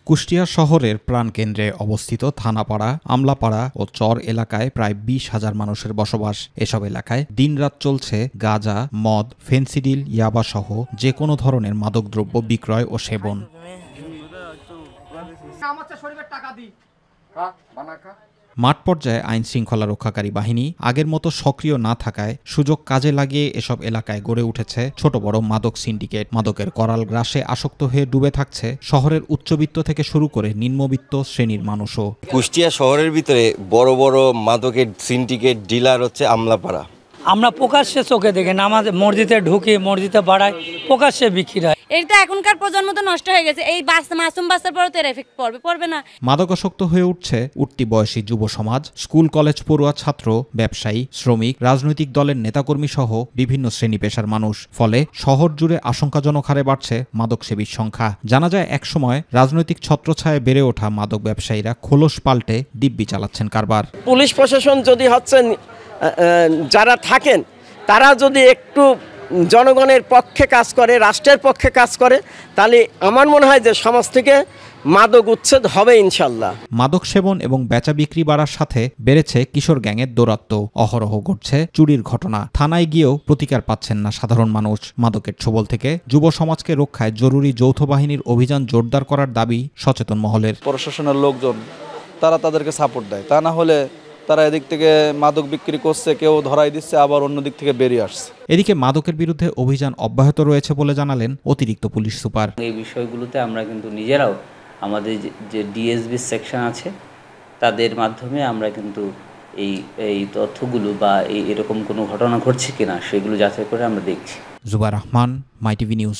কুষ্টিয়া শহরের প্রাণকেন্দ্রে অবস্থিত থানাপাড়া, আমলাপাড়া ও চর এলাকায় প্রায় 20,000 মানুষের বসবাস। এসব এলাকায় দিনরাত চলছে গাঁজা, মদ, ফেনসিডিল, ইয়াবা সহ যে কোনো ধরনের মাদকদ্রব্য বিক্রয় ও সেবন। মাঠ পর্যায়ে আইন শৃঙ্খলা রক্ষাকারী বাহিনী আগের মতো সক্রিয় না থাকায় সুযোগ কাজে লাগিয়ে এসব এলাকায় গড়ে উঠেছে ছোট বড় মাদক সিন্ডিকেট। মাদকের করাল গ্রাসে আসক্ত হয়ে ডুবে থাকছে শহরের উচ্চবিত্ত থেকে শুরু করে নিম্নবিত্ত শ্রেণীর মানুষও। কুষ্টিয়া শহরের ভিতরে বড় বড় মাদকের সিন্ডিকেট ডিলার হচ্ছে আমলাপাড়া। আমরা প্রকাশ্যে চোখে দেখি না, আমাদের মসজিদে ঢুকি, মসজিদে বাড়াই, প্রকাশ্যে বিক্রি হয়। এটা এখনকার প্রজন্ম তো নষ্ট হয়ে গেছে। এই মাসুম বাচ্চার পরও তো এর এফেক্ট পড়বে না। মাদকাসক্ত হয়ে উঠছে উঠতি বয়সী যুব সমাজ, স্কুল কলেজ পড়ুয়া ছাত্র, ব্যবসায়ী, শ্রমিক, রাজনৈতিক দলের নেতাকর্মী সহ বিভিন্ন শ্রেণী পেশার মানুষ। ফলে শহর জুড়ে আশঙ্কাজনক হারে বাড়ছে মাদক সেবীর সংখ্যা। জানা যায় একসময় রাজনৈতিক ছত্রছায়ায় বেড়ে ওঠা মাদক ব্যবসায়ীরা খোলস পাল্টে দিব্যি চালাচ্ছেন কারবার। পুলিশ প্রশাসন যদি যারা থাকেন তারা যদি একটু জনগণের পক্ষে কাজ করে, রাষ্ট্রের পক্ষে কাজ করে, তাহলে আমার মনে হয় যে সমাজ থেকে মাদক উচ্ছেদ হবে ইনশাল্লাহ। মাদক সেবন এবং বেচা বিক্রি বাড়ার সাথে বেড়েছে কিশোর গ্যাংয়ের দৌরাত্ম্য। অহরহ ঘটছে চুরির ঘটনা। থানায় গিয়েও প্রতিকার পাচ্ছেন না সাধারণ মানুষ। মাদকের ছোবল থেকে যুব সমাজকে রক্ষায় জরুরি যৌথ বাহিনীর অভিযান জোরদার করার দাবি সচেতন মহলের। প্রশাসনের লোকজন তারা তাদেরকে সাপোর্ট দেয়, তা না হলে তারা এদিক থেকে মাদক বিক্রি করছে, কেউ ধরাই দিচ্ছে, আবার অন্য দিক থেকে বেরিয়ে আসছে। এদিকে মাদকের বিরুদ্ধে অভিযান অব্যাহত রয়েছে বলে জানালেন অতিরিক্ত পুলিশ সুপার। এই বিষয়গুলোতে আমরা কিন্তু নিজেরাও আমাদের যে ডিএসবি সেকশন আছে তাদের মাধ্যমে আমরা কিন্তু এই তথ্যগুলো বা এরকম কোনো ঘটনা ঘটছে কিনা সেগুলো যাচাই করে আমরা দেখছি। জুবার রহমান, মাই টিভি নিউজ।